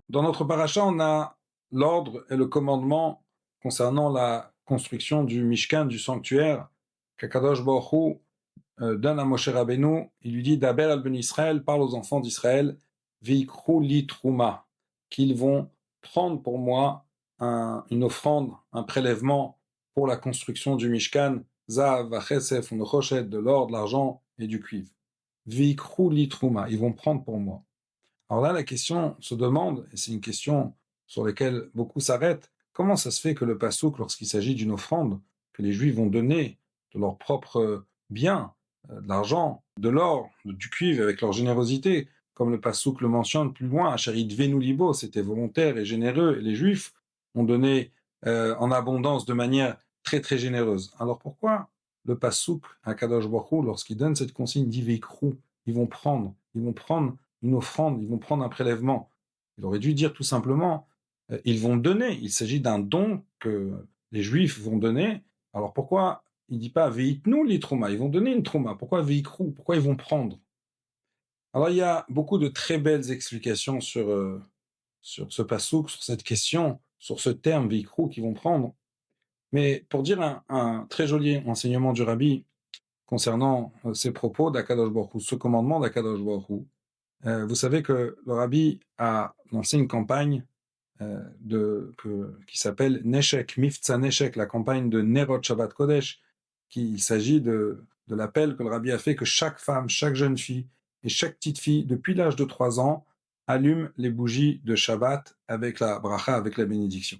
Dans notre paracha, on a l'ordre et le commandement concernant la construction du Mishkan, du sanctuaire, qu'Akadosh Baruch Hu donne à Moshe Rabbeinu. Il lui dit Daber al ben Israël, parle aux enfants d'Israël, Veikru li truma, qu'ils vont prendre pour moi une offrande, un prélèvement pour la construction du Mishkan, Zahav, Chesef, Nechoshet, de l'or, de l'argent et du cuivre. Veikru li truma, ils vont prendre pour moi. Alors là, la question se demande, et c'est une question sur laquelle beaucoup s'arrêtent, comment ça se fait que le pasouk, lorsqu'il s'agit d'une offrande que les Juifs vont donner de leur propre bien, de l'argent, de l'or, du cuivre, avec leur générosité, comme le pasouk le mentionne plus loin, Acharit Venu Libo, c'était volontaire et généreux, et les Juifs ont donné en abondance de manière très très généreuse. Alors pourquoi le pasouk, à Kadosh Baruch Hu, lorsqu'il donne cette consigne, dit Veikru, ils vont prendre une offrande, ils vont prendre un prélèvement. Il aurait dû dire tout simplement, ils vont donner. Il s'agit d'un don que les Juifs vont donner. Alors pourquoi il dit pas veitnu li trouma, ils vont donner une trouma. Pourquoi veikru? Pourquoi ils vont prendre? Alors il y a beaucoup de très belles explications sur ce passouk, sur cette question, sur ce terme veikru qu'ils vont prendre. Mais pour dire un très joli enseignement du Rabbi concernant ces propos d'Akadosh Baruch Hu, ce commandement d'Akadosh Baruch Hu, vous savez que le Rabbi a lancé une campagne qui s'appelle Neshek, Mifza Neshek, la campagne de Nerot Shabbat Kodesh, il s'agit de l'appel que le Rabbi a fait que chaque femme, chaque jeune fille et chaque petite fille, depuis l'âge de 3 ans, allume les bougies de Shabbat avec la bracha, avec la bénédiction.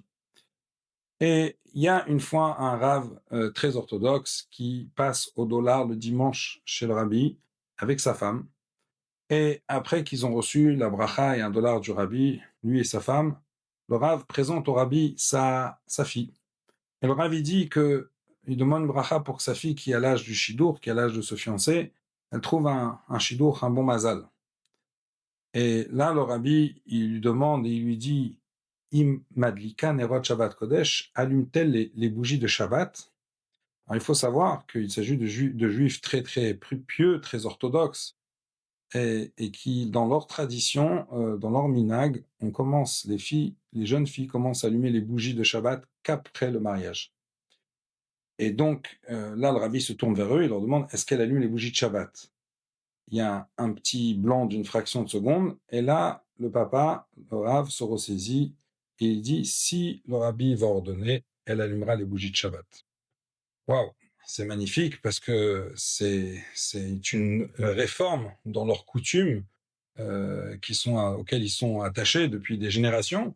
Et il y a une fois un rave très orthodoxe qui passe au dollar le dimanche chez le Rabbi avec sa femme. Et après qu'ils ont reçu la bracha et $1 du Rabbi, lui et sa femme, le Rav présente au Rabbi sa fille. Et le Rav dit il demande une bracha pour que sa fille, qui a l'âge du Shidour, qui a l'âge de se fiancer, elle trouve un Shidour, un bon mazal. Et là, le Rabbi, il lui demande et il lui dit, Im madlika nerot Shabbat Kodesh, allume-t-elle les bougies de Shabbat? Alors, il faut savoir qu'il s'agit de juifs très très pieux, très orthodoxes, et qui, dans leur tradition, dans leur minag, les jeunes filles commencent à allumer les bougies de Shabbat qu'après le mariage. Et donc, là, le Rabbi se tourne vers eux et leur demande, est-ce qu'elle allume les bougies de Shabbat? Il y a un petit blanc d'une fraction de seconde, et là, le papa, le Rav, se ressaisit, et il dit, si le Rabbi va ordonner, elle allumera les bougies de Shabbat. Waouh! C'est magnifique parce que c'est une réforme dans leurs coutumes auxquelles ils sont attachés depuis des générations.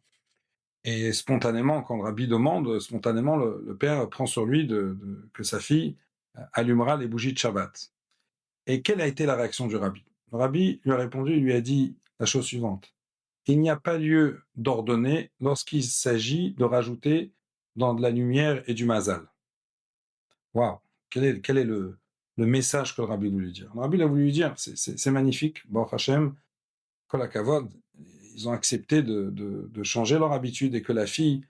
Et spontanément, quand le Rabbi demande, spontanément, le père prend sur lui que sa fille allumera les bougies de Shabbat. Et quelle a été la réaction du Rabbi? Le Rabbi lui a répondu, il lui a dit la chose suivante. Il n'y a pas lieu d'ordonner lorsqu'il s'agit de rajouter dans de la lumière et du mazal. Waouh! Quel est le message que le Rabbi voulait dire? Le Rabbi a voulu lui dire, c'est magnifique, Baruch Hashem, Kol HaKavod, ils ont accepté de changer leur habitude et que la fille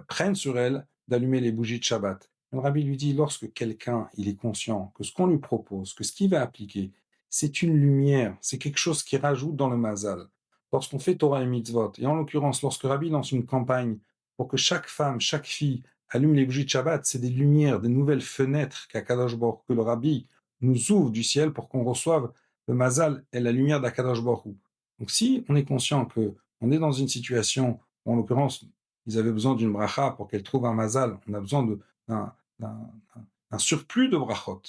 prenne sur elle d'allumer les bougies de Shabbat. Le Rabbi lui dit, lorsque quelqu'un il est conscient que ce qu'on lui propose, que ce qu'il va appliquer, c'est une lumière, c'est quelque chose qui rajoute dans le mazal. Lorsqu'on fait Torah et Mitzvot, et en l'occurrence, lorsque Rabbi lance une campagne pour que chaque femme, chaque fille allume les bougies de Shabbat, c'est des lumières, des nouvelles fenêtres qu'Akadosh Baruch Hu, que le Rabbi nous ouvre du ciel pour qu'on reçoive le mazal et la lumière d'Akadosh Baruch Hu. Donc si on est conscient que on est dans une situation où, en l'occurrence, ils avaient besoin d'une bracha pour qu'elle trouve un mazal, on a besoin d'un surplus de brachot,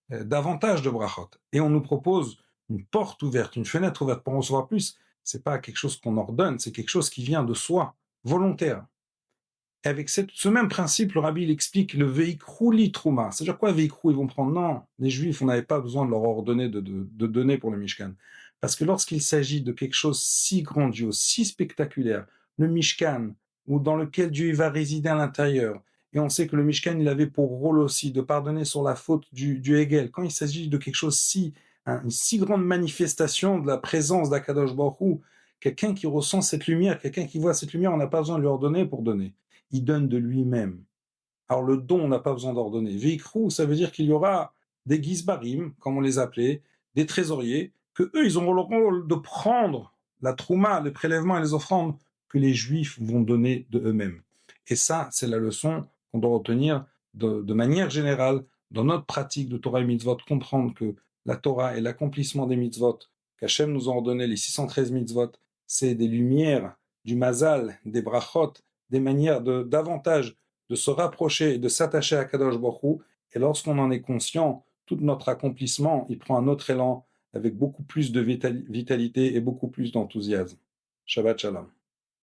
davantage de brachot, et on nous propose une porte ouverte, une fenêtre ouverte pour en recevoir plus, c'est pas quelque chose qu'on ordonne, c'est quelque chose qui vient de soi, volontaire. Et avec ce même principe, le Rabbi il explique le veikru li trouma. C'est-à-dire quoi veikru? Ils vont prendre, non, les Juifs, on n'avait pas besoin de leur ordonner de donner pour le Mishkan. Parce que lorsqu'il s'agit de quelque chose si grandiose, si spectaculaire, le Mishkan, ou dans lequel Dieu va résider à l'intérieur, et on sait que le Mishkan, il avait pour rôle aussi de pardonner sur la faute du Hegel. Quand il s'agit de quelque chose une si grande manifestation de la présence d'Akadosh Baruch Hu, quelqu'un qui ressent cette lumière, quelqu'un qui voit cette lumière, on n'a pas besoin de lui ordonner pour donner. Il donne de lui-même. Alors le don, on n'a pas besoin d'ordonner. Veikru, ça veut dire qu'il y aura des gizbarim, comme on les appelait, des trésoriers, que eux, ils auront le rôle de prendre la trouma, les prélèvements et les offrandes que les Juifs vont donner de eux-mêmes. Et ça, c'est la leçon qu'on doit retenir de manière générale dans notre pratique de Torah et Mitzvot, comprendre que la Torah et l'accomplissement des mitzvot qu'Hachem nous a ordonné, les 613 mitzvot, c'est des lumières, du mazal, des brachot, des manières davantage de se rapprocher et de s'attacher à Kadosh Baruch Hu. Et lorsqu'on en est conscient, tout notre accomplissement, il prend un autre élan avec beaucoup plus de vitalité et beaucoup plus d'enthousiasme. Shabbat Shalom.